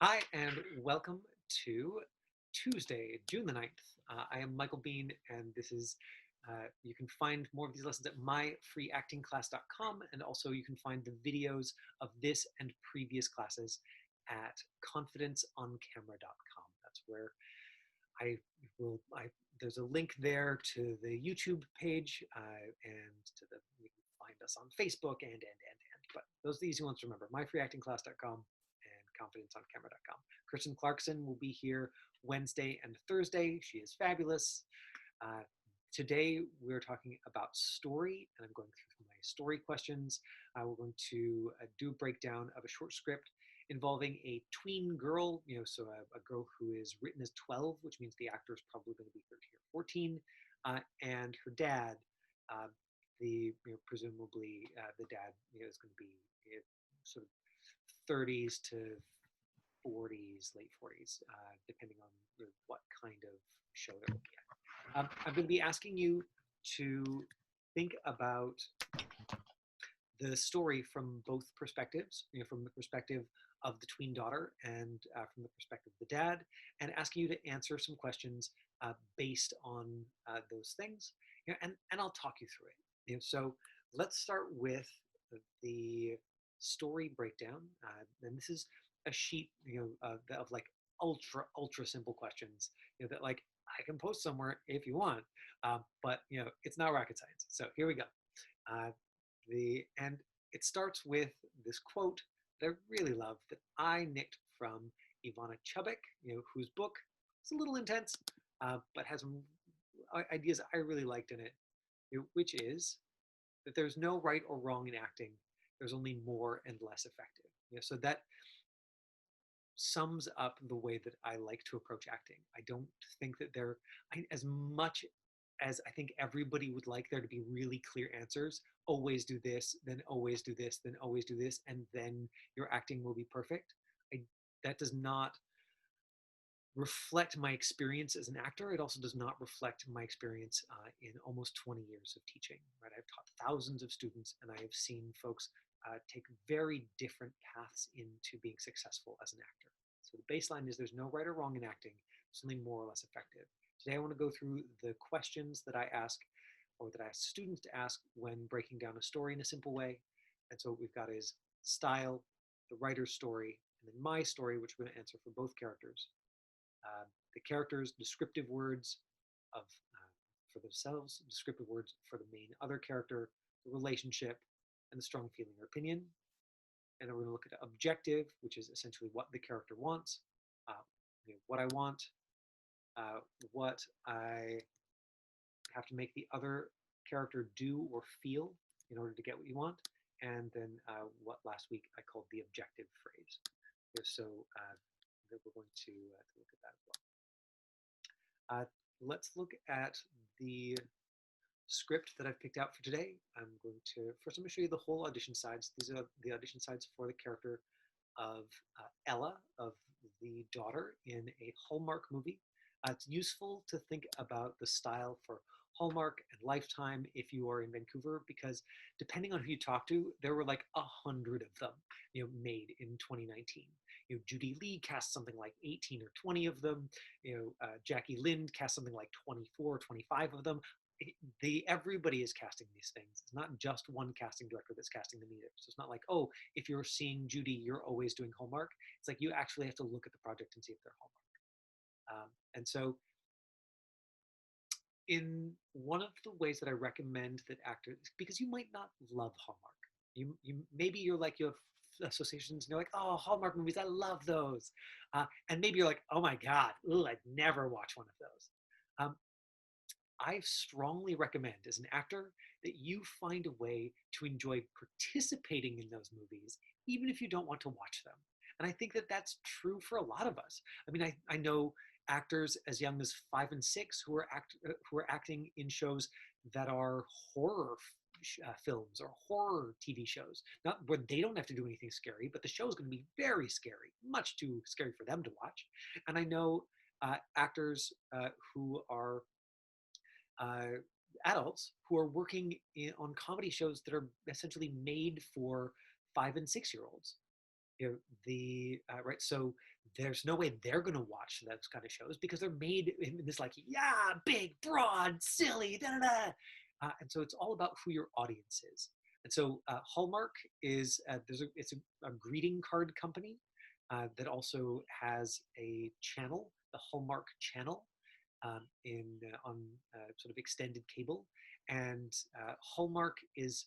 Hi, and welcome to Tuesday, June the 9th. I am Michael Bean, and you can find more of these lessons at myfreeactingclass.com, and also you can find the videos of this and previous classes at confidenceoncamera.com. That's where I there's a link there to the YouTube page and to you can find us on Facebook but those are the easy ones to remember, myfreeactingclass.com and confidenceoncamera.com. Kristen Clarkson will be here Wednesday and Thursday. She is fabulous. Uh, Today we're talking about story, and I'm going through my story questions. We're going to do a breakdown of a short script involving a tween girl, so a girl who is written as 12, which means the actor is probably going to be 13 or 14, and her dad, uh, presumably the dad is going to be sort of 30s to 40s, late 40s, depending on what kind of show they're looking at. I'm going to be asking you to think about the story from both perspectives, from the perspective of the tween daughter and from the perspective of the dad, and asking you to answer some questions based on those things. And I'll talk you through it. So let's start with the story breakdown. And this is a sheet, of like ultra simple questions, that like I can post somewhere if you want, but it's not rocket science. So here we go. Uh, and it starts with this quote that I really love that I nicked from Ivana Chubbuck, whose book is a little intense, but has some ideas I really liked in it, which is that there's no right or wrong in acting. There's only more and less effective. So that sums up the way that I like to approach acting. I don't think that as much as I think everybody would like there to be really clear answers, always do this, then always do this, then always do this, and then your acting will be perfect. That does not reflect my experience as an actor. It also does not reflect my experience in almost 20 years of teaching. Right, I've taught thousands of students, and I have seen folks take very different paths into being successful as an actor. So the baseline is there's no right or wrong in acting. It's only more or less effective. Today I want to go through the questions that I ask, or that I ask students to ask when breaking down a story in a simple way. And so what we've got is style, the writer's story, and then my story, which we're going to answer for both characters. The characters' descriptive words of for themselves, descriptive words for the main other character, the relationship, and the strong feeling or opinion. And then we're going to look at objective, which is essentially what the character wants, what I want, what I have to make the other character do or feel in order to get what you want, and then what last week I called the objective phrase. So that we're going to look at that as well. Let's look at the script that I've picked out for today. I'm going to show you the whole audition sides. These are the audition sides for the character of Ella, of the daughter in a Hallmark movie. It's useful to think about the style for Hallmark and Lifetime if you are in Vancouver, because depending on who you talk to, there were like 100 of them, made in 2019. Judy Lee cast something like 18 or 20 of them. Jackie Lind cast something like 24 or 25 of them. Everybody is casting these things. It's not just one casting director that's casting them either. So it's not like, oh, if you're seeing Judy, you're always doing Hallmark. It's like you actually have to look at the project and see if they're Hallmark. And so in one of the ways that I recommend that actors, because you might not love Hallmark. Maybe you have associations and you're like, oh, Hallmark movies, I love those. And maybe you're like, oh my God, I'd never watch one of those. I strongly recommend as an actor that you find a way to enjoy participating in those movies, even if you don't want to watch them. And I think that that's true for a lot of us. I mean, I know actors as young as 5 and 6 who are acting in shows that are horror films or horror TV shows, not where they don't have to do anything scary, but the show is going to be very scary, much too scary for them to watch. And I know actors who are adults who are working on comedy shows that are essentially made for 5 and 6 year olds. You know, right. So there's no way they're going to watch those kind of shows because they're made in this like, yeah, big, broad, silly, da da da. And so it's all about who your audience is. And so Hallmark is it's a greeting card company that also has a channel, the Hallmark channel, in on sort of extended cable. And Hallmark is,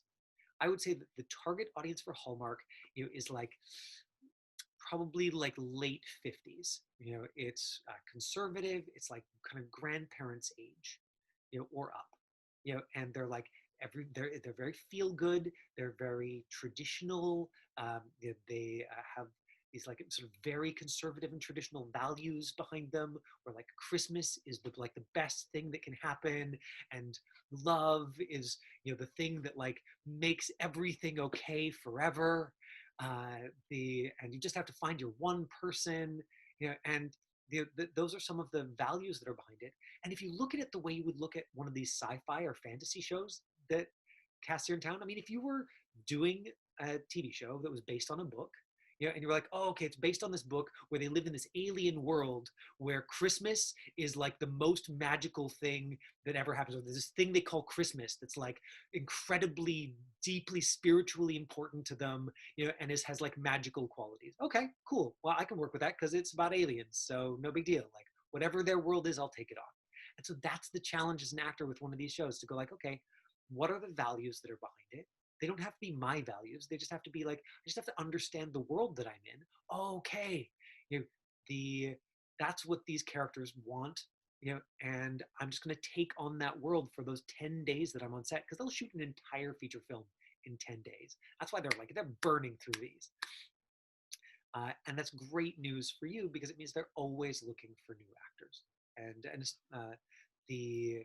I would say that the target audience for Hallmark, is like probably like late 50s. It's conservative. It's like kind of grandparents' age, or up. And they're like they're very feel good. They're very traditional. They have these like sort of very conservative and traditional values behind them, where like Christmas is the best thing that can happen, and love is the thing that like makes everything okay forever. And you just have to find your one person, and those are some of the values that are behind it. And if you look at it the way you would look at one of these sci-fi or fantasy shows that cast here in town, I mean, if you were doing a TV show that was based on a book, and you were like, oh, okay, it's based on this book where they live in this alien world where Christmas is like the most magical thing that ever happens. There's this thing they call Christmas that's like incredibly, deeply spiritually important to them, and has like magical qualities. Okay, cool. Well, I can work with that because it's about aliens, so no big deal. Like whatever their world is, I'll take it on. And so that's the challenge as an actor with one of these shows, to go like, okay, what are the values that are behind it? They don't have to be my values. They just have to be like, I just have to understand the world that I'm in. Okay, you know, the that's what these characters want, and I'm just going to take on that world for those 10 days that I'm on set, because they'll shoot an entire feature film in 10 days. That's why they're burning through these. And that's great news for you, because it means they're always looking for new actors. The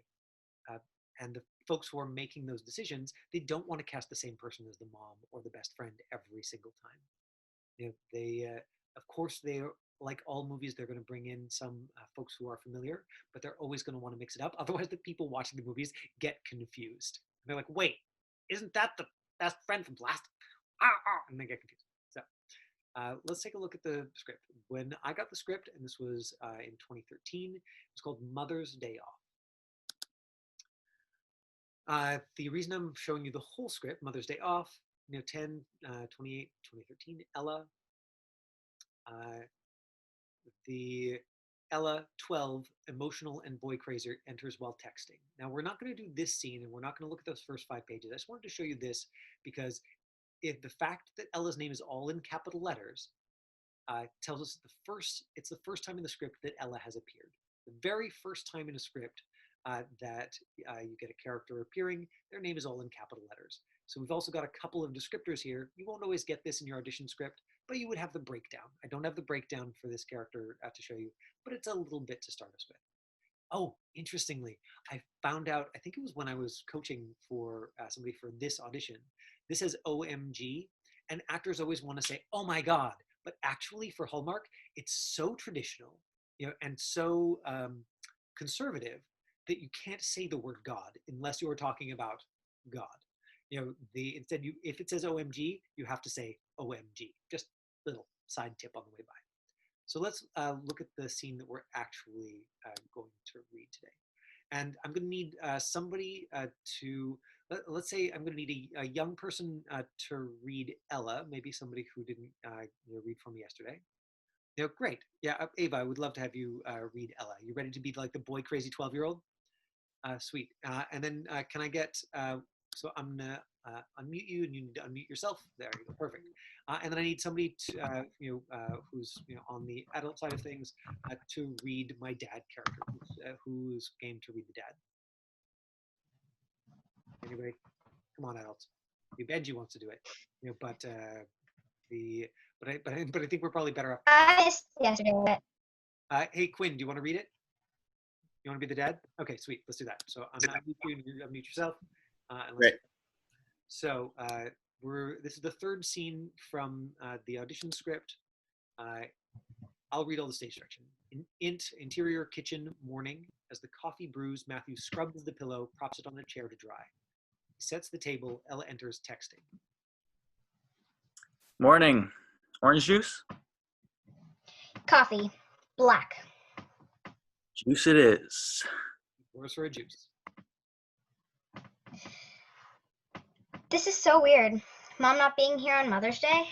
uh, and the folks who are making those decisions, they don't want to cast the same person as the mom or the best friend every single time. They of course, they, like all movies, they're going to bring in some folks who are familiar, but they're always going to want to mix it up. Otherwise, the people watching the movies get confused. They're like, wait, isn't that the best friend from last? And they get confused. So let's take a look at the script. When I got the script, and this was in 2013, it was called Mother's Day Off. The reason I'm showing you the whole script, Mother's Day Off, 10, 28, 2013, Ella. The Ella, 12, emotional and boy crazy, enters while texting. Now, we're not going to do this scene, and we're not going to look at those first 5 pages. I just wanted to show you this because the fact that Ella's name is all in capital letters tells us it's the first time in the script that Ella has appeared. The very first time in a script that you get a character appearing, their name is all in capital letters. So we've also got a couple of descriptors here. You won't always get this in your audition script, but you would have the breakdown. I don't have the breakdown for this character to show you, but it's a little bit to start us with. Oh, interestingly, I found out, I think it was when I was coaching for somebody for this audition, this says OMG, and actors always want to say, oh my God, but actually for Hallmark, it's so traditional, and so conservative that you can't say the word God unless you're talking about God. Instead, if it says OMG, you have to say OMG. Just a little side tip on the way by. So let's look at the scene that we're actually going to read today. And I'm going to need somebody let's say I'm going to need a young person to read Ella, maybe somebody who didn't read for me yesterday. Great. Yeah, Ava, I would love to have you read Ella. You ready to be like the boy crazy 12-year-old? Sweet. And then can I get, so I'm going to unmute you, and you need to unmute yourself. There you go. Perfect. And then I need somebody to, who's on the adult side of things to read my dad character, who's game to read the dad. Anybody? Come on, adults. Benji wants to do it, but I think we're probably better off. I missed yesterday. Hey Quinn, do you want to read it? You want to be the dad? Okay, sweet. Let's do that. So I'm going to unmute you, and you unmute yourself. Great. So this is the third scene from the audition script. I'll read all the stage direction. Interior kitchen, morning. As the coffee brews, Matthew scrubs the pillow, props it on a chair to dry. He sets the table. Ella enters, texting. Morning. Orange juice? Coffee. Black. Juice it is. Yours for a juice. This is so weird. Mom not being here on Mother's Day?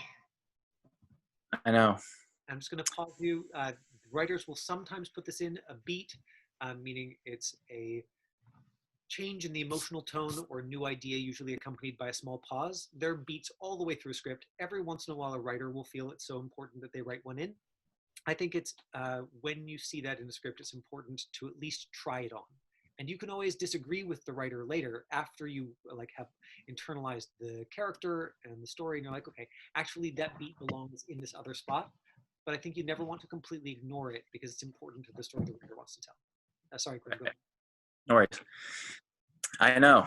I know. I'm just going to pause you. Writers will sometimes put this in a beat, meaning it's a change in the emotional tone or new idea, usually accompanied by a small pause. There are beats all the way through a script. Every once in a while, a writer will feel it's so important that they write one in. I think it's when you see that in a script, it's important to at least try it on. And you can always disagree with the writer later after you like have internalized the character and the story, and you're like, okay, actually that beat belongs in this other spot. But I think you never want to completely ignore it because it's important to the story the writer wants to tell. Sorry, Quinn, go ahead. No worries. I know.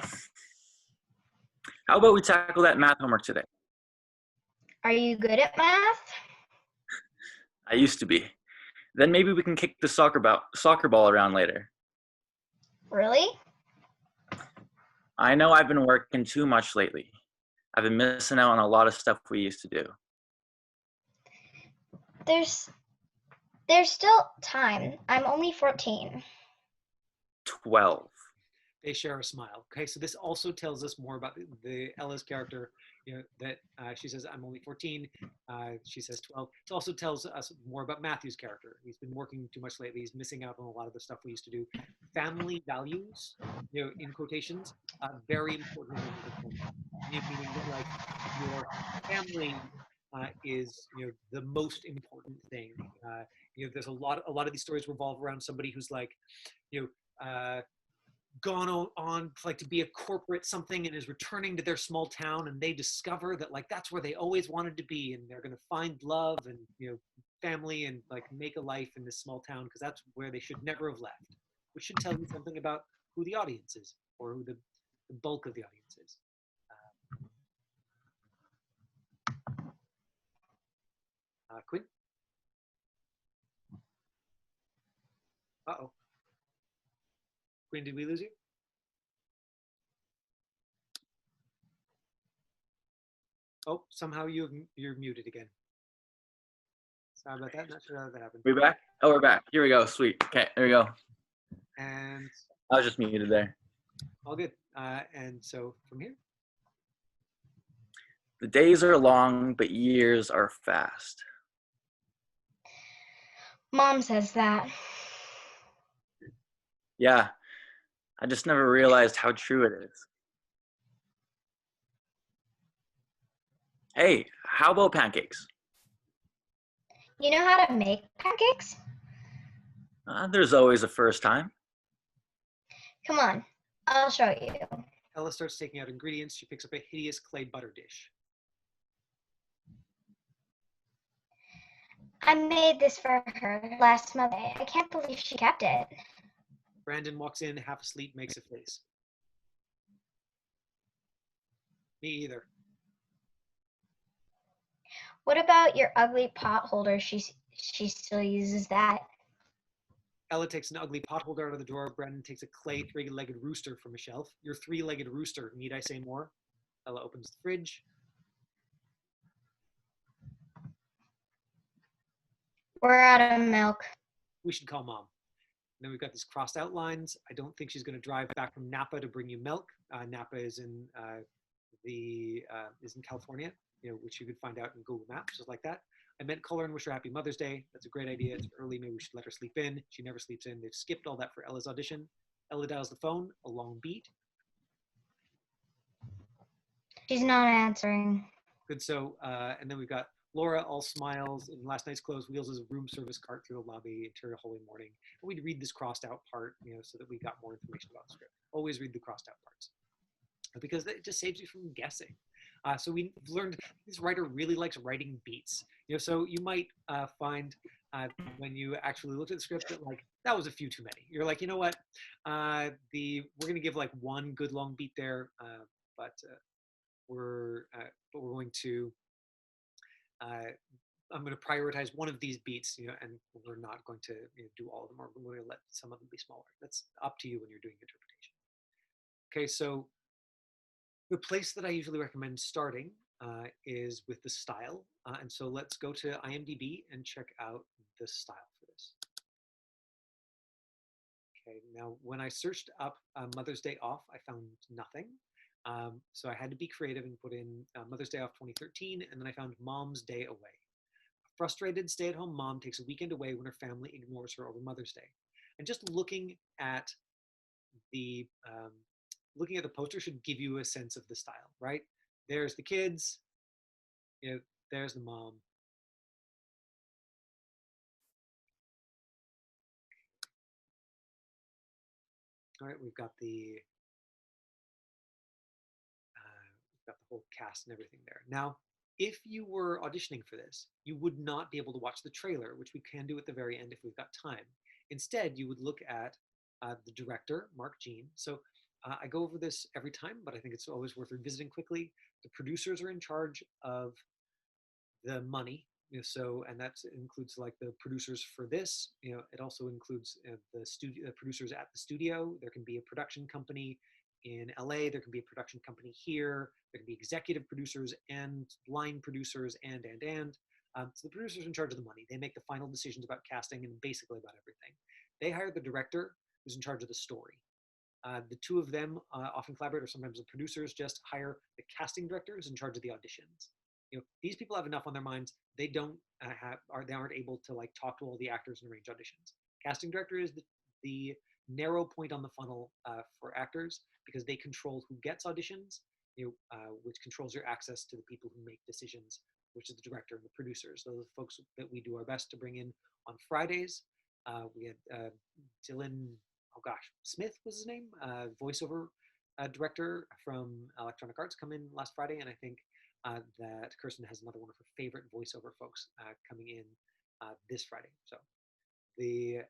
How about we tackle that math homework today? Are you good at math? I used to be. Then maybe we can kick the soccer ball around later. Really? I know I've been working too much lately. I've been missing out on a lot of stuff we used to do. There's still time. I'm only 14. 12. They share a smile. Okay, so this also tells us more about the Ella's character. You know that she says, "I'm only 14." She says 12. It also tells us more about Matthew's character. He's been working too much lately. He's missing out on a lot of the stuff we used to do. Family values, you know, in quotations, very important. Meaning that like your family is the most important thing. There's a lot of these stories revolve around somebody who's like you know. Gone on like to be a corporate something and is returning to their small town, and they discover that like that's where they always wanted to be, and they're going to find love and family and like make a life in this small town because that's where they should never have left, which should tell you something about who the audience is or who the bulk of the audience is. Quinn? Uh-oh. Quinn, did we lose you? Oh, somehow you're muted again. Sorry about that. Not sure how that happened. We back? Oh, we're back. Here we go. Sweet. Okay, there we go. And I was just muted there. All good. And so from here? The days are long, but years are fast. Mom says that. Yeah, I just never realized how true it is. Hey, how about pancakes? You know how to make pancakes? There's always a first time. Come on, I'll show you. Ella starts taking out ingredients. She picks up a hideous clay butter dish. I made this for her last Mother's Day. I can't believe she kept it. Brandon walks in, half asleep, makes a face. Me either. What about your ugly pot holder? She still uses that. Ella takes an ugly pot holder out of the drawer. Brandon takes a clay three-legged rooster from a shelf. Your three-legged rooster, need I say more? Ella opens the fridge. We're out of milk. We should call Mom. And then we've got these crossed out lines. I don't think she's going to drive back from Napa to bring you milk. Napa is in California, which you could find out in Google Maps, just like that. I meant call her and wish her happy Mother's Day. That's a great idea. It's early. Maybe we should let her sleep in. She never sleeps in. They've skipped all that for Ella's audition. Ella dials the phone, a long beat. She's not answering. Good. So, and then we've got Laura, all smiles, in last night's clothes, wheels his room service cart through the lobby, interior holy morning. And we'd read this crossed out part, so that we got more information about the script. Always read the crossed out parts because it just saves you from guessing. So we've learned this writer really likes writing beats. So you might find when you actually looked at the script that like that was a few too many. You're like, you know what? We're gonna give like one good long beat there, but we're going to. I'm going to prioritize one of these beats, and we're not going to do all of them, or we're going to let some of them be smaller. That's up to you when you're doing interpretation. Okay, so the place that I usually recommend starting is with the style. And so let's go to IMDb and check out the style for this. Okay, now when I searched up Mother's Day Off, I found nothing. So I had to be creative and put in Mother's Day Off 2013, and then I found Mom's Day Away. A frustrated stay-at-home mom takes a weekend away when her family ignores her over Mother's Day. And just looking at the poster should give you a sense of the style, right? There's the kids, you know, there's the mom. All right, we've got the whole cast and everything there. Now, if you were auditioning for this, you would not be able to watch the trailer, which we can do at the very end if we've got time. Instead, you would look at the director, Mark Jean. So I go over this every time, but I think it's always worth revisiting quickly. The producers are in charge of the money. So, and that includes like the producers for this. It also includes the producers at the studio. There can be a production company in LA. There can be a production company here. There can be executive producers and line producers and. So the producers are in charge of the money. They make the final decisions about casting and basically about everything. They hire the director, who's in charge of the story. The two of them often collaborate, or sometimes the producers just hire the casting director who's in charge of the auditions. These people have enough on their minds. They aren't able to like talk to all the actors and arrange auditions. Casting director is the narrow point on the funnel for actors because they control who gets auditions, which controls your access to the people who make decisions, which is the director and the producers. Those are the folks that we do our best to bring in on Fridays. We had Dylan, Smith was his name, voiceover director from Electronic Arts, come in last Friday, and I think that Kirsten has another one of her favorite voiceover folks coming in this Friday. So the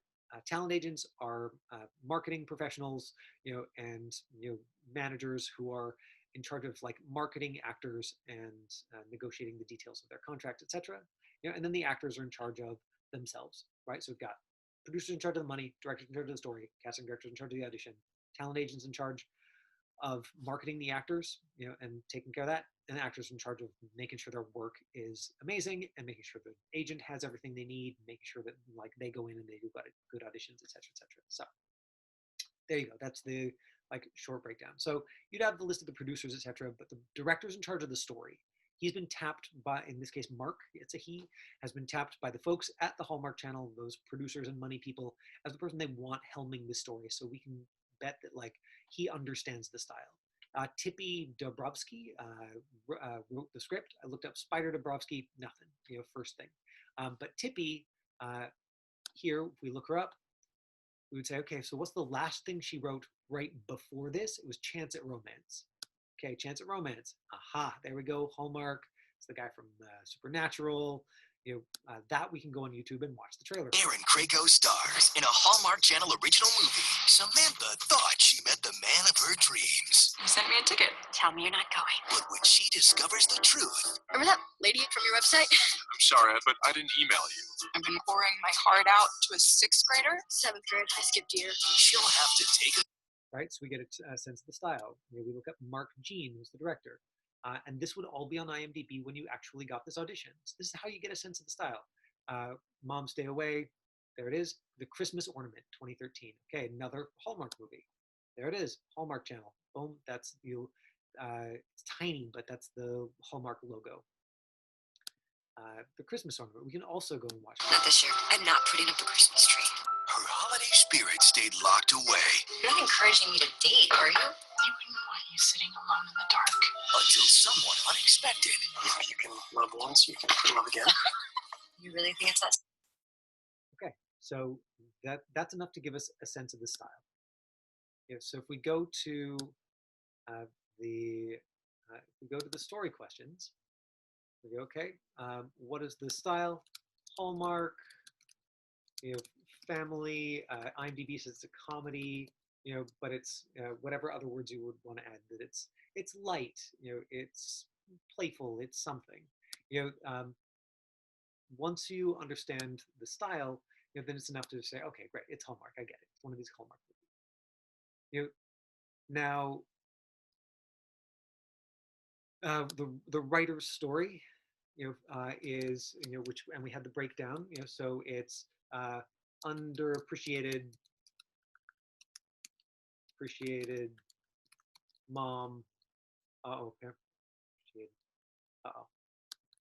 talent agents are marketing professionals, and managers who are in charge of like marketing actors and negotiating the details of their contract, etc. And then the actors are in charge of themselves, right? So we've got producers in charge of the money, directors in charge of the story, casting directors in charge of the audition, talent agents in charge of marketing the actors, and taking care of that, and the actors in charge of making sure their work is amazing and making sure the agent has everything they need, making sure that like they go in and they do good auditions, etc., etc. So there you go. That's the like short breakdown. So you'd have the list of the producers, etc., but the director's in charge of the story. He's been tapped by, in this case, Mark, it's a he, has been tapped by the folks at the Hallmark Channel, those producers and money people, as the person they want helming the story. So we can bet that like he understands the style. Tippy Dabrowski wrote the script. I looked up Spider Dabrowski, nothing, first thing. But Tippy, here, if we look her up, we would say, okay, so what's the last thing she wrote right before this? It was Chance at Romance. Okay, Chance at Romance. Aha, there we go. Hallmark. It's the guy from Supernatural. That we can go on YouTube and watch the trailer. Aaron Krakow stars in a Hallmark Channel original movie. Samantha thought she met the man of her dreams. You sent me a ticket. Tell me you're not going. But when she discovers the truth... Remember that lady from your website? I'm sorry, but I didn't email you. I've been pouring my heart out to a 6th grader. 7th grade. I skipped a year. She'll have to take a... Right, so we get a sense of the style. We look up Mark Jean, who's the director. And this would all be on IMDb when you actually got this audition. So this is how you get a sense of the style. Mom's Day Away, there it is. The Christmas Ornament, 2013. Okay, another Hallmark movie. There it is, Hallmark Channel. Boom, that's you. It's tiny, but that's the Hallmark logo. The Christmas Ornament, we can also go and watch. Not this year. I'm not putting up a Christmas tree. Her holiday spirit stayed locked away. You're not encouraging me to date, are you? I wouldn't want you sitting alone in the dark. Until someone unexpected. If you can love once, you can love again. You really think it's that? Okay, so that's enough to give us a sense of the style. So if we go to the story questions, we go, okay, what is the style? Hallmark, family, IMDb says it's a comedy, but it's whatever other words you would want to add, that it's light, it's playful, it's something. Once you understand the style, then it's enough to say, okay, great, it's Hallmark, I get it. It's one of these Hallmark movies. Now, the writer's story, is which, and we had the breakdown. So it's underappreciated, appreciated mom. Okay.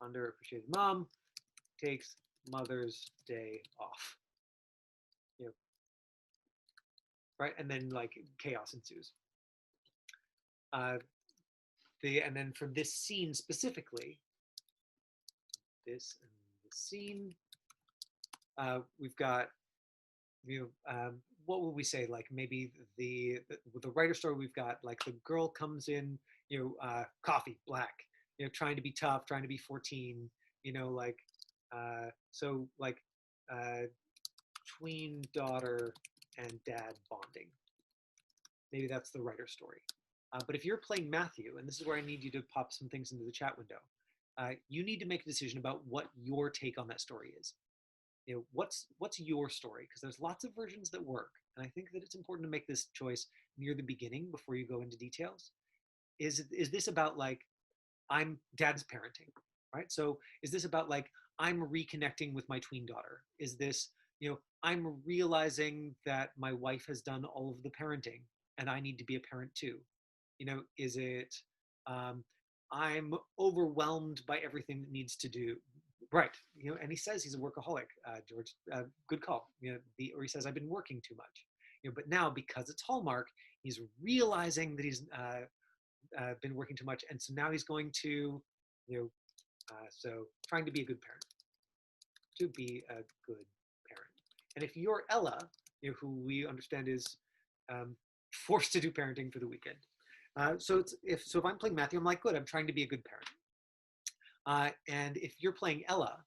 Underappreciated mom takes Mother's Day off. Right, and then like chaos ensues. And then for this scene specifically, this and the scene, we've got what would we say? Like maybe with the writer story, we've got like the girl comes in, coffee, black, trying to be tough, trying to be 14, like so like tween daughter and dad bonding. Maybe that's the writer story. But if you're playing Matthew, and this is where I need you to pop some things into the chat window, you need to make a decision about what your take on that story is. What's your story? Because there's lots of versions that work, and I think that it's important to make this choice near the beginning before you go into details. Is this about like I'm dad's parenting, right? So is this about like I'm reconnecting with my tween daughter? Is this I'm realizing that my wife has done all of the parenting and I need to be a parent too? Is it I'm overwhelmed by everything that needs to do, right? And he says he's a workaholic, George. Good call. Or he says I've been working too much. But now because it's Hallmark, he's realizing that he's been working too much, and so now he's going to, so trying to be a good parent, to be a good parent. And if you're Ella, who we understand is forced to do parenting for the weekend. So if I'm playing Matthew, I'm like, good, I'm trying to be a good parent. And if you're playing Ella,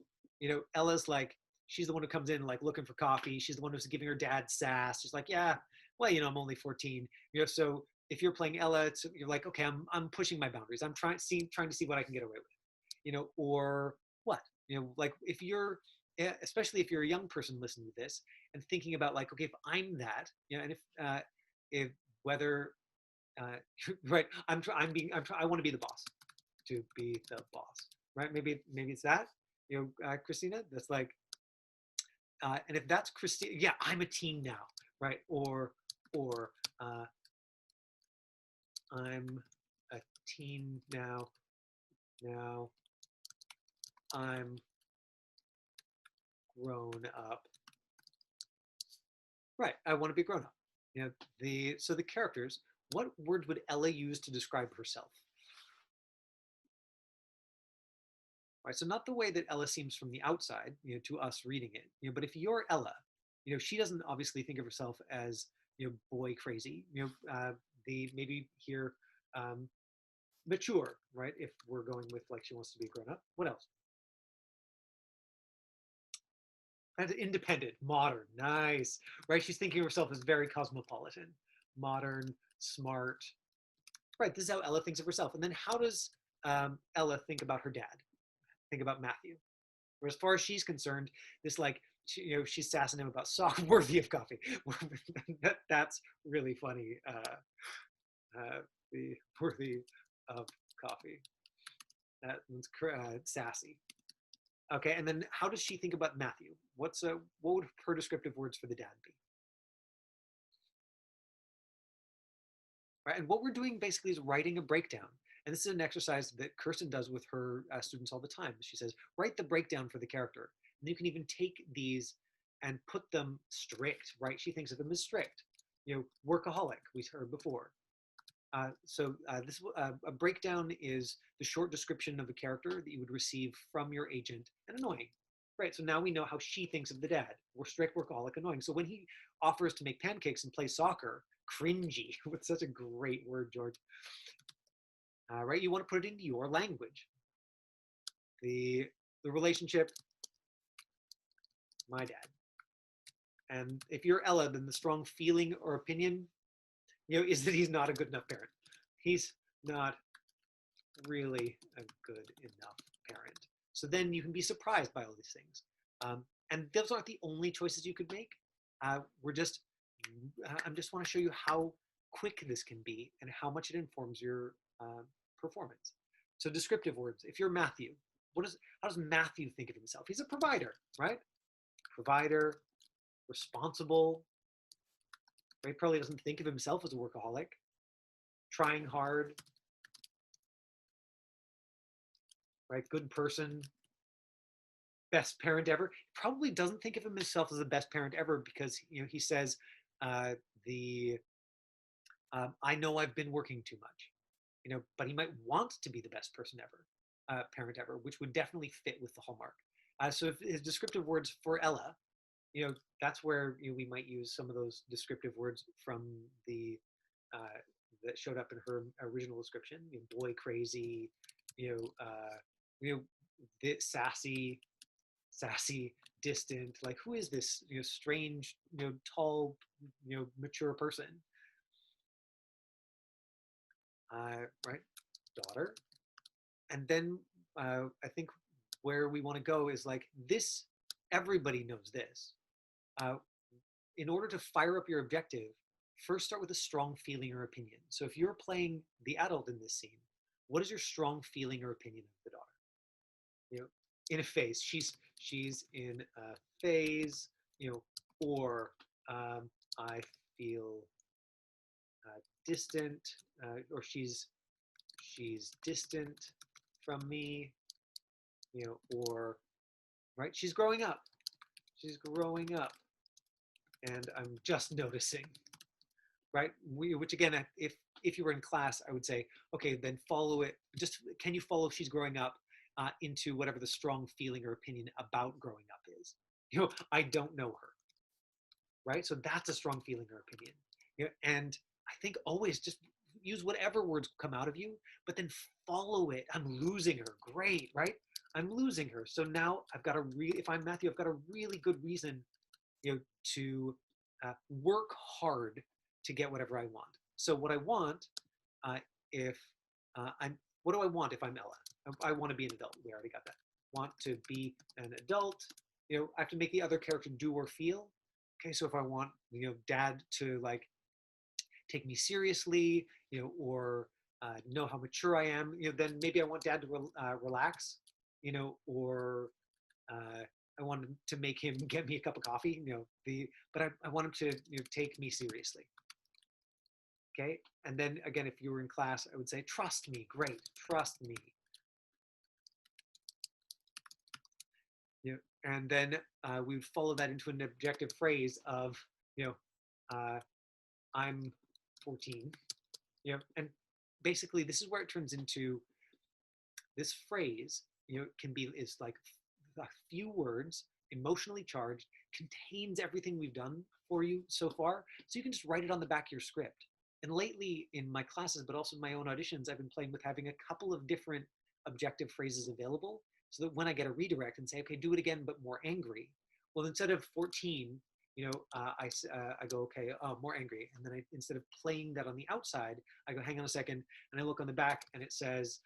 Ella's like, she's the one who comes in like looking for coffee. She's the one who's giving her dad sass. She's like, yeah, well, I'm only 14. So if you're playing Ella, you're like, okay, I'm pushing my boundaries. I'm trying to see what I can get away with, or what, like if you're, especially if you're a young person listening to this and thinking about like, okay, if I'm that, and if whether right, I want to be the boss, to be the boss, right? Maybe it's that, Christina. That's like, and if that's Christina, yeah, I'm a teen now, right? Or I'm a teen now. Now I'm grown up. Right, I want to be grown up. So the characters, what word would Ella use to describe herself? Right, so not the way that Ella seems from the outside, to us reading it, but if you're Ella, she doesn't obviously think of herself as, boy crazy, maybe here, mature, right? If we're going with like she wants to be grown up. What else? And independent, modern, nice, right? She's thinking of herself as very cosmopolitan, modern, smart, right? This is how Ella thinks of herself. And then how does Ella think about her dad? Think about Matthew. Or as far as she's concerned, this like, she's sassing him about sock worthy of coffee. That's really funny. The worthy of coffee. That one's sassy. Okay, and then how does she think about Matthew? What would her descriptive words for the dad be? Right, and what we're doing basically is writing a breakdown. And this is an exercise that Kirsten does with her students all the time. She says, write the breakdown for the character. And you can even take these and put them strict, right? She thinks of them as strict. Workaholic, we heard before. This a breakdown is the short description of a character that you would receive from your agent, and annoying. Right, so now we know how she thinks of the dad. We're strict, workaholic, annoying. So when he offers to make pancakes and play soccer, cringy. With such a great word, George. Right, you want to put it into your language. The relationship, my dad. And if you're Ella, then the strong feeling or opinion, is that he's not a good enough parent. He's not really a good enough parent. So then you can be surprised by all these things. And those aren't the only choices you could make. I just want to show you how quick this can be and how much it informs your performance. So descriptive words. If you're Matthew, how does Matthew think of himself? He's a provider, right? Provider, responsible, right? Probably doesn't think of himself as a workaholic. Trying hard, right? Good person, best parent ever. Probably doesn't think of himself as the best parent ever because he says I know I've been working too much, but he might want to be the best person ever, parent ever, which would definitely fit with the hallmark. So if his descriptive words for Ella, that's where we might use some of those descriptive words from the that showed up in her original description. Boy crazy, sassy, distant. Like, who is this strange, tall, mature person? Right, daughter. And then I think where we want to go is like this. Everybody knows this. In order to fire up your objective, first start with a strong feeling or opinion. So if you're playing the adult in this scene, what is your strong feeling or opinion of the daughter? In a phase, she's in a phase, or I feel distant, or she's distant from me, or right, she's growing up, and I'm just noticing, right? Which again, if you were in class, I would say, okay, then follow it. Just can you follow she's growing up into whatever the strong feeling or opinion about growing up is? I don't know her, right? So that's a strong feeling or opinion. And I think always just use whatever words come out of you, but then follow it. I'm losing her. Great, right? I'm losing her. So now if I'm Matthew, I've got a really good reason, to work hard to get whatever I want. So what I want, what do I want if I'm Ella? I want to be an adult. We already got that. Want to be an adult. I have to make the other character do or feel. Okay, so if I want, dad to like take me seriously, or know how mature I am, then maybe I want dad to relax, or I want to make him get me a cup of coffee, but I want him to take me seriously. Okay, and then again, if you were in class, I would say, trust me. Great, trust me. And then we would follow that into an objective phrase of, I'm 14. And basically this is where it turns into this phrase, is like a few words, emotionally charged, contains everything we've done for you so far. So you can just write it on the back of your script. And lately in my classes, but also in my own auditions, I've been playing with having a couple of different objective phrases available so that when I get a redirect and say, okay, do it again, but more angry. Well, instead of 14, I go, okay, more angry. And then instead of playing that on the outside, I go, hang on a second. And I look on the back and it says,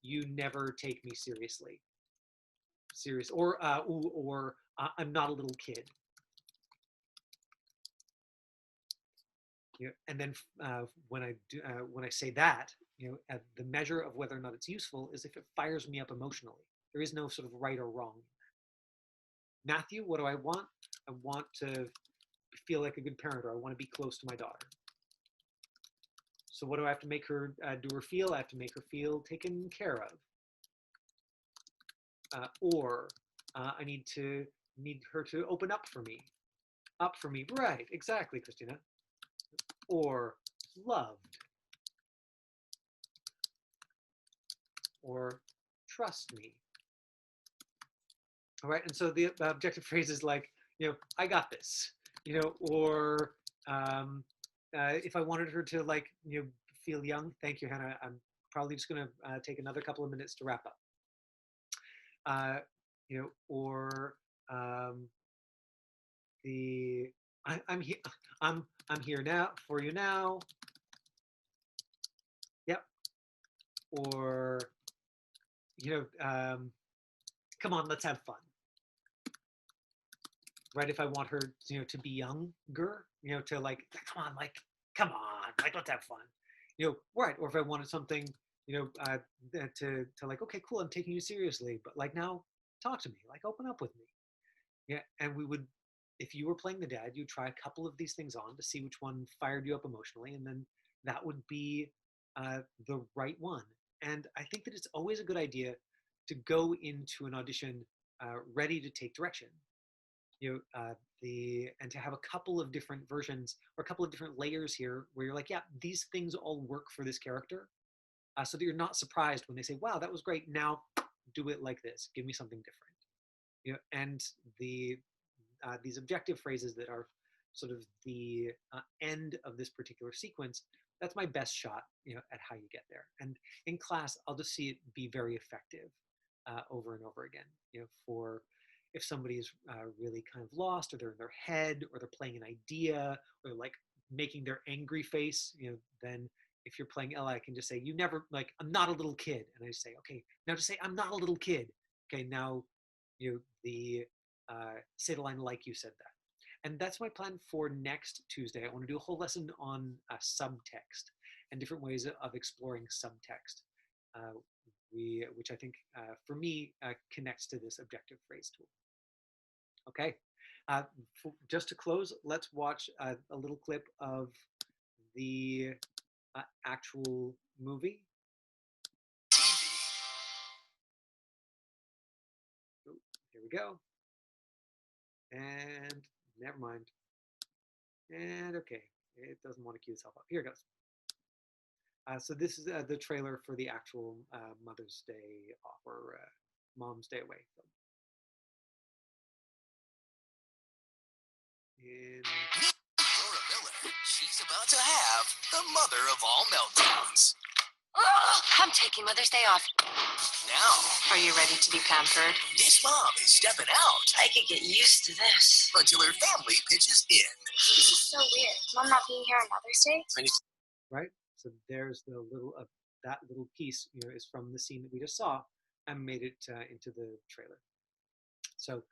you never take me seriously. Or I'm not a little kid. And then when I say that, the measure of whether or not it's useful is if it fires me up emotionally. There is no sort of right or wrong. Matthew, what do I want? I want to feel like a good parent, or I want to be close to my daughter. So what do I have to make her do or feel? I have to make her feel taken care of. Or I need her to open up for me. Up for me. Right, exactly, Christina. Or loved. Or trust me. All right, and so the objective phrase is like, I got this, or if I wanted her to like, feel young, thank you, Hannah. I'm probably just gonna take another couple of minutes to wrap up. Or I'm here. I'm here now for you now. Yep. Or come on, let's have fun. Right? If I want her, to be younger, to like, come on, let's have fun. Right? Or if I wanted something, to like, okay, cool, I'm taking you seriously, but like now talk to me, like open up with me. Yeah, and we would, if you were playing the dad, you'd try a couple of these things on to see which one fired you up emotionally, and then that would be the right one. And I think that it's always a good idea to go into an audition ready to take direction. And to have a couple of different versions or a couple of different layers here where you're like, yeah, these things all work for this character, so that you're not surprised when they say, wow, that was great. Now do it like this. Give me something different. And these objective phrases that are sort of the end of this particular sequence, that's my best shot, at how you get there. And in class, I'll just see it be very effective over and over again. For if somebody is really kind of lost, or they're in their head, or they're playing an idea, or like making their angry face, then if you're playing Ella, I can just say, you never, like, I'm not a little kid. And I just say, okay, now just say, I'm not a little kid. Okay, now, say the line like you said that. And that's my plan for next Tuesday. I want to do a whole lesson on subtext and different ways of exploring subtext, which I think, for me, connects to this objective phrase tool. Okay, just to close, let's watch a little clip of the actual movie. Oh, here we go. And never mind. And okay, it doesn't want to cue itself up. Here it goes. So this is the trailer for the actual Mother's Day off, or Mom's Day away film. Laura Miller, she's about to have the mother of all meltdowns. Oh, I'm taking Mother's Day off. Now, Are you ready to be pampered? this mom is stepping out I could get used to this. until her family pitches in. This is so weird. Mom not being here on Mother's Day? Right? So there's the little, that little piece, is from the scene that we just saw and made it into the trailer. So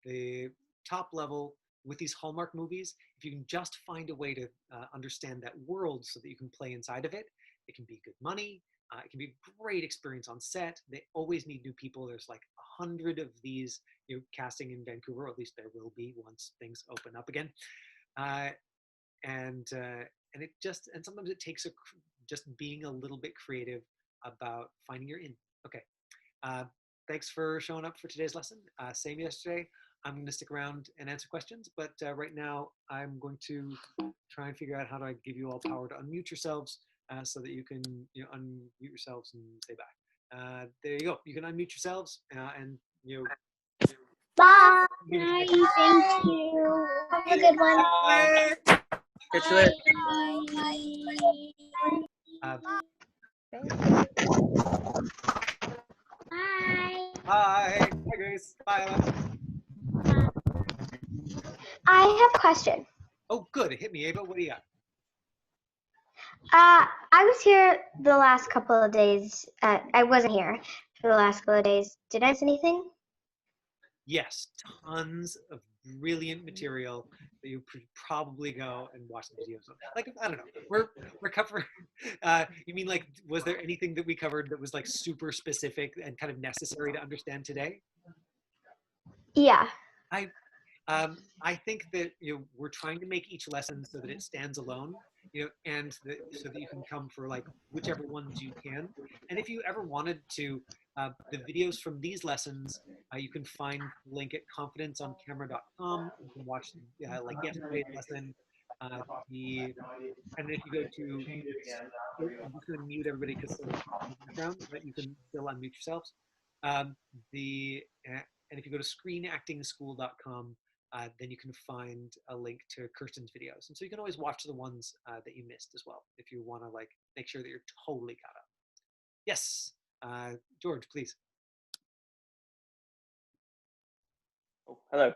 the top level with these Hallmark movies, if you can just find a way to understand that world so that you can play inside of it, it can be good money. It can be a great experience on set. They always need new people. There's like 100 of these, casting in Vancouver, or at least there will be once things open up again. And sometimes it takes just being a little bit creative about finding your in. Okay. Thanks for showing up for today's lesson. Same yesterday. I'm going to stick around and answer questions, but right now I'm going to try and figure out how to give you all power to unmute yourselves, so that you can unmute yourselves and say bye. There you go. You can unmute yourselves and Bye. Thank you. Have a good one. Catch you later. Bye. Bye. Bye, Grace. Bye, Ella. I have a question. Oh, good. Hit me, Ava. What do you got? I was here the last couple of days. I wasn't here for the last couple of days. Did I miss anything? Yes, tons of brilliant material that you could probably go and watch the videos on. Like, I don't know, we're covering. You mean, like, was there anything that we covered that was like super specific and kind of necessary to understand today? Yeah. I think that we're trying to make each lesson so that it stands alone, and so that you can come for like whichever ones you can. And if you ever wanted to, the videos from these lessons, you can find the link at confidenceoncamera.com. You can watch like yesterday's lesson. And if you go to, I'm just going to mute everybody because of the background, but you can still unmute yourselves. And if you go to screenactingschool.com, then you can find a link to Kirsten's videos. And so you can always watch the ones that you missed as well, if you want to like make sure that you're totally caught up. Yes, George, please. Oh, hello.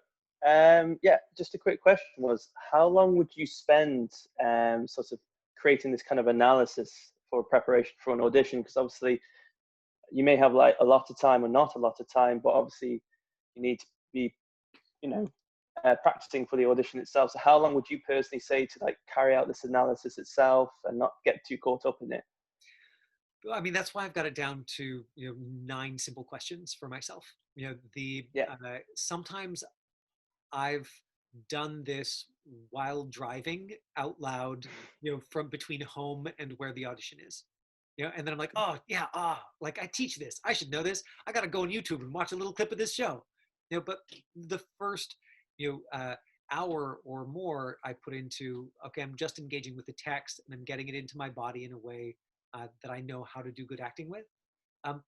Yeah, just a quick question was, how long would you spend sort of creating this kind of analysis for preparation for an audition? Because obviously you may have like a lot of time or not a lot of time, but obviously you need to be, practicing for the audition itself. So how long would you personally say to like carry out this analysis itself and not get too caught up in it? I mean, that's why I've got it down to 9 simple questions for myself. Yeah. Sometimes I've done this while driving out loud, from between home and where the audition is. And then I'm like, oh yeah, like I teach this. I should know this. I got to go on YouTube and watch a little clip of this show. But the first, hour or more I put into, okay, I'm just engaging with the text and I'm getting it into my body in a way that I know how to do good acting with. Um,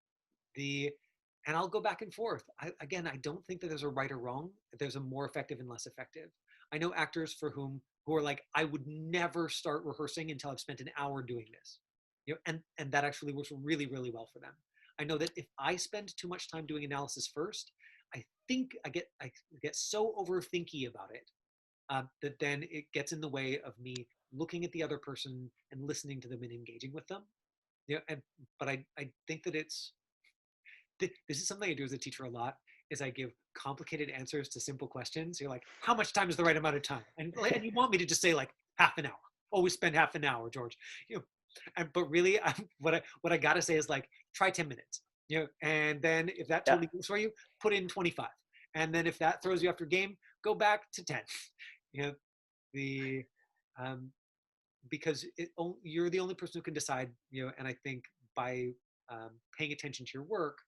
and I'll go back and forth. Again, I don't think that there's a right or wrong. There's a more effective and less effective. I know actors who are like, I would never start rehearsing until I've spent an hour doing this. And that actually works really, really well for them. I know that if I spend too much time doing analysis first, I think I get so overthinky about it that then it gets in the way of me looking at the other person and listening to them and engaging with them. But I think that this is something I do as a teacher a lot, is I give complicated answers to simple questions. You're like, how much time is the right amount of time? And you want me to just say like half an hour. Always spend half an hour, George. But really, what I gotta say is like, try 10 minutes. And then if that totally works for you, put in 25. And then if that throws you after game, go back to 10. Because you're the only person who can decide. And I think by paying attention to your work,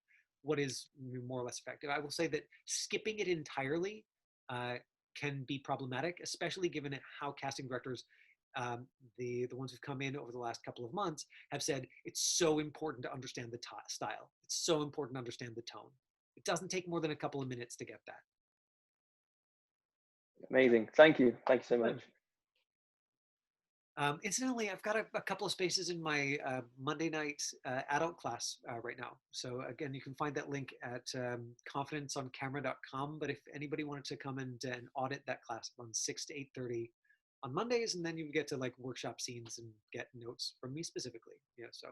what is more or less effective. I will say that skipping it entirely can be problematic, especially given how casting directors, the ones who've come in over the last couple of months, have said it's so important to understand the style. It's so important to understand the tone. It doesn't take more than a couple of minutes to get that. Amazing. Thank you. Thank you so much. Incidentally, I've got a couple of spaces in my Monday night adult class right now. So again, you can find that link at confidenceoncamera.com. But if anybody wanted to come and audit that class on 6 to 8:30 on Mondays, and then you get to like workshop scenes and get notes from me specifically. So.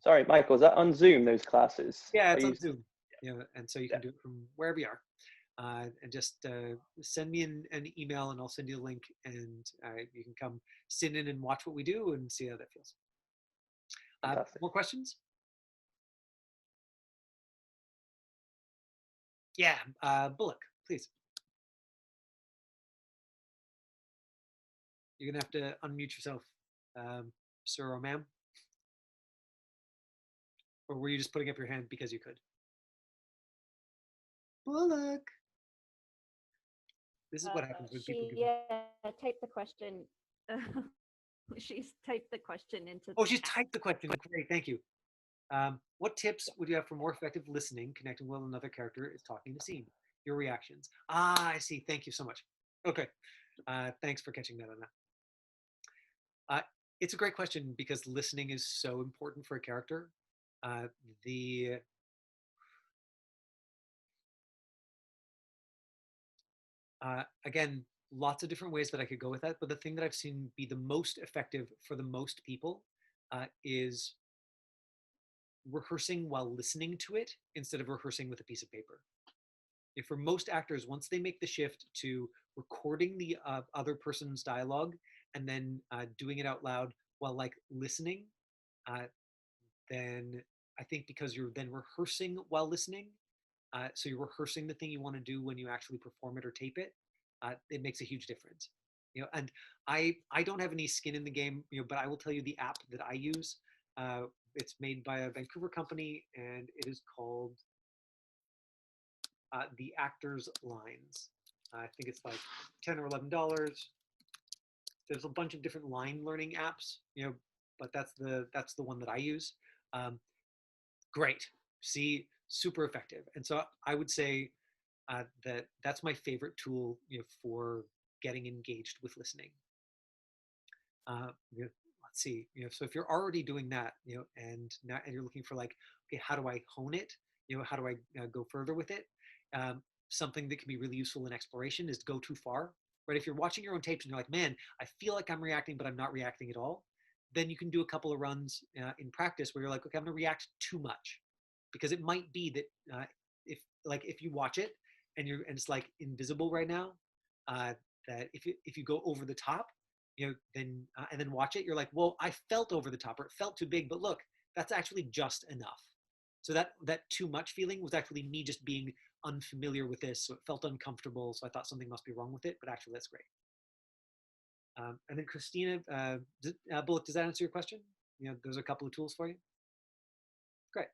Sorry, Michael, is that on Zoom, those classes? Yeah, it's on Zoom. And so you can do it from wherever you are. And just send me an email and I'll send you a link, and you can come sit in and watch what we do and see how that feels. More questions? Yeah, Bullock, please. You're gonna have to unmute yourself, sir or ma'am. Or were you just putting up your hand because you could? Bullock. This is what happens when people do. Yeah, type the question. She's typed the question into. Oh, she's typed the question. Great, thank you. What tips would you have for more effective listening, connecting well another character is talking to scene? Your reactions. I see. Thank you so much. Okay. Thanks for catching that on that. It's a great question because listening is so important for a character. Again, lots of different ways that I could go with that, but the thing that I've seen be the most effective for the most people is rehearsing while listening to it instead of rehearsing with a piece of paper. For most actors, once they make the shift to recording the other person's dialogue and then doing it out loud while like listening, then I think because you're then rehearsing while listening, so you're rehearsing the thing you want to do when you actually perform it or tape it, it makes a huge difference. And I don't have any skin in the game, but I will tell you the app that I use. It's made by a Vancouver company, and it is called The Actors Lines. I think it's like $10 or $11. There's a bunch of different line learning apps, but that's the one that I use. Great. See, super effective. And so I would say that's my favorite tool, for getting engaged with listening. Let's see, so if you're already doing that, and you're looking for like, okay, how do I hone it? How do I go further with it? Something that can be really useful in exploration is go too far, right? If you're watching your own tapes and you're like, man, I feel like I'm reacting, but I'm not reacting at all, then you can do a couple of runs in practice where you're like, okay, I'm gonna react too much, because it might be that if you watch it and it's like invisible right now, that if you go over the top, then and then watch it, you're like, well, I felt over the top, or it felt too big, but look, that's actually just enough. So that too much feeling was actually me just being unfamiliar with this, so it felt uncomfortable. So I thought something must be wrong with it, but actually that's great. And then Christina, Bullock, does that answer your question? Those are a couple of tools for you. Great.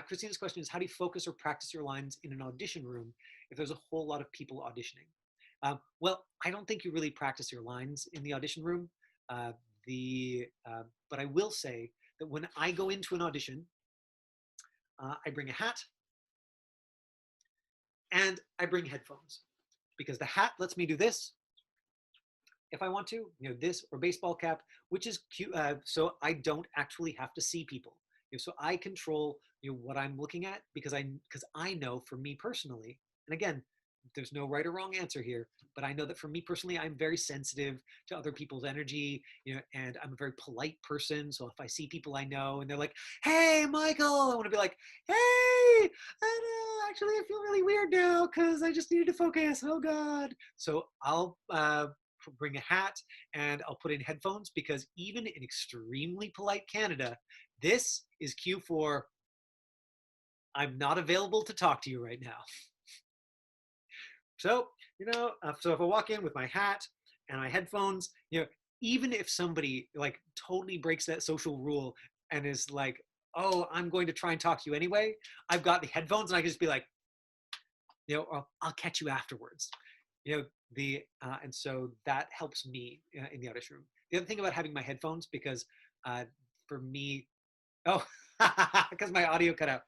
Christina's question is, how do you focus or practice your lines in an audition room if there's a whole lot of people auditioning? Well, I don't think you really practice your lines in the audition room. But I will say that when I go into an audition, I bring a hat and I bring headphones, because the hat lets me do this if I want to, this or baseball cap, which is cute. So I don't actually have to see people. So I control what I'm looking at, because I know, for me personally, and again, there's no right or wrong answer here, but I know that for me personally, I'm very sensitive to other people's energy, and I'm a very polite person. So if I see people I know and they're like, "Hey, Michael," I want to be like, "Hey, I know, actually, I feel really weird now because I just needed to focus. Oh God." So I'll bring a hat and I'll put in headphones, because even in extremely polite Canada, this is cue for, I'm not available to talk to you right now. So, so if I walk in with my hat and my headphones, even if somebody like totally breaks that social rule and is like, "Oh, I'm going to try and talk to you anyway," I've got the headphones and I can just be like, I'll catch you afterwards. And so that helps me in the audition room. The other thing about having my headphones, because for me, because my audio cut out.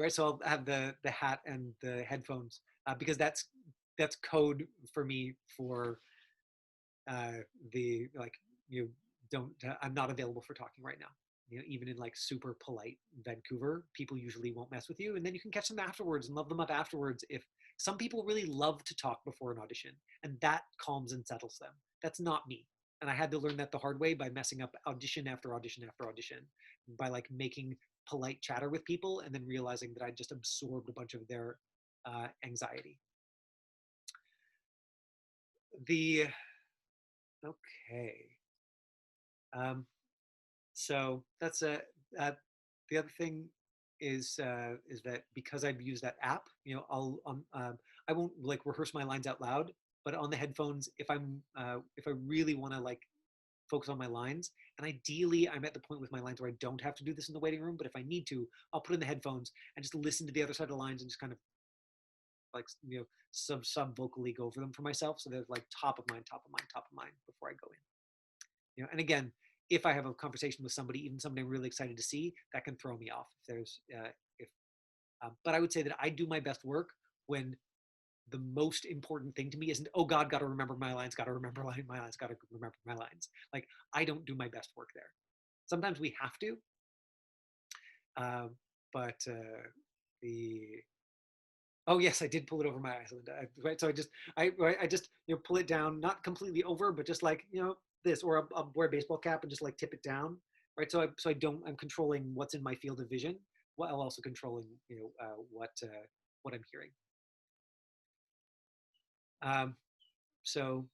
So I'll have the hat and the headphones, because that's code for me for I'm not available for talking right now. Even in like super polite Vancouver, people usually won't mess with you, and then you can catch them afterwards and love them up afterwards. If some people really love to talk before an audition, and that calms and settles them. That's not me. And I had to learn that the hard way by messing up audition after audition after audition, by like making polite chatter with people and then realizing that I just absorbed a bunch of their anxiety. Okay. So that's the other thing is that because I've used that app, I won't like rehearse my lines out loud, but on the headphones, if I really want to like focus on my lines, and ideally I'm at the point with my lines where I don't have to do this in the waiting room, but if I need to, I'll put in the headphones and just listen to the other side of the lines and just kind of like sub vocally go over them for myself, so they're like top of mind before I go in. And again, if I have a conversation with somebody, even somebody I'm really excited to see, that can throw me off. But I would say that I do my best work when the most important thing to me isn't, "Oh God, got to remember my lines, got to remember my lines, got to remember my lines." Like, I don't do my best work there. Sometimes we have to, but oh yes, I did pull it over my eyes, Linda. Right, so I just pull it down, not completely over, but just like this, or I'll wear a baseball cap and just like tip it down, right? So I'm controlling what's in my field of vision, while also controlling what I'm hearing. So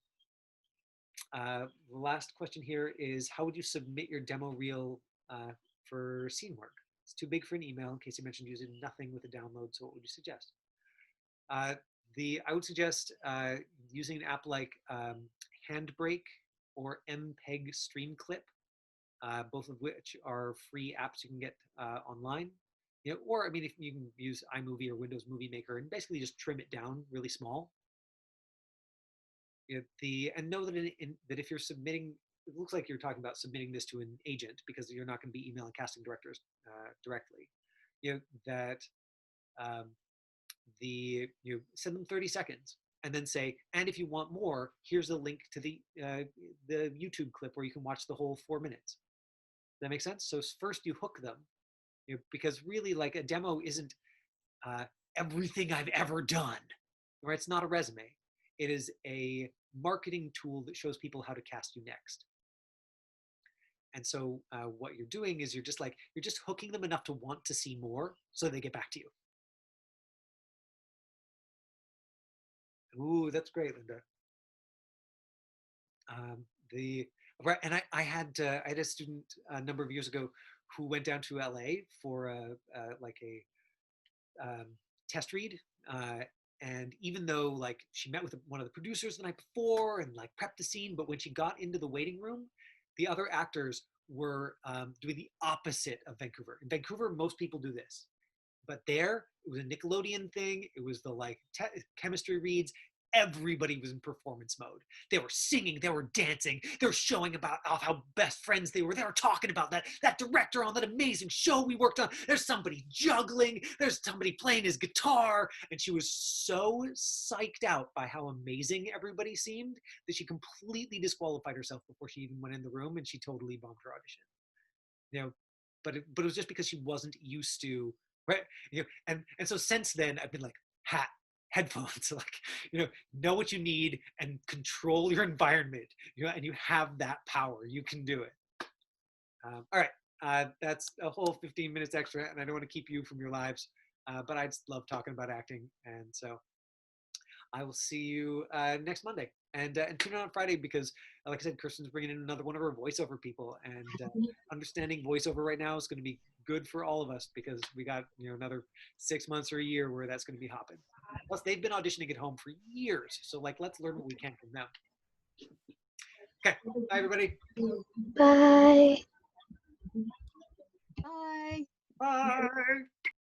the last question here is, how would you submit your demo reel for scene work? It's too big for an email. In case you mentioned using nothing with a download, so what would you suggest? I would suggest using an app like Handbrake or MPEG Streamclip, both of which are free apps you can get online. Or I mean, if you can use iMovie or Windows Movie Maker and basically just trim it down really small. And know that that if you're submitting, it looks like you're talking about submitting this to an agent, because you're not going to be emailing casting directors directly. That you send them 30 seconds and then say, and if you want more, here's a link to the YouTube clip where you can watch the whole 4 minutes. Does that make sense? So first you hook them, because really, like, a demo isn't everything I've ever done, right? It's not a resume. It is a marketing tool that shows people how to cast you next. And so what you're doing is you're just hooking them enough to want to see more, so they get back to you. Ooh, that's great, Linda. Right, and I had a student a number of years ago who went down to LA for like a test read, and even though like she met with one of the producers the night before and like prepped the scene, but when she got into the waiting room, the other actors were doing the opposite of Vancouver. In Vancouver, most people do this, but there it was a Nickelodeon thing. It was the like chemistry reads. Everybody was in performance mode. They were singing, they were dancing, they were showing about off how best friends they were talking about that director on that amazing show we worked on. There's somebody juggling, there's somebody playing his guitar, and she was so psyched out by how amazing everybody seemed that she completely disqualified herself before she even went in the room, and she totally bombed her audition. You know, but it was just because she wasn't used to, right? You know, and so since then I've been like, headphones, like, know what you need and control your environment, and you have that power. You can do it. All right, that's a whole 15 minutes extra, and I don't want to keep you from your lives, but I just love talking about acting, and so I will see you next Monday, and tune in on Friday because, like I said, Kirsten's bringing in another one of her voiceover people, and understanding voiceover right now is going to be good for all of us because we got another 6 months or a year where that's going to be hopping. Plus, they've been auditioning at home for years, so like let's learn what we can from them. Okay, bye everybody. Bye. Bye. Bye.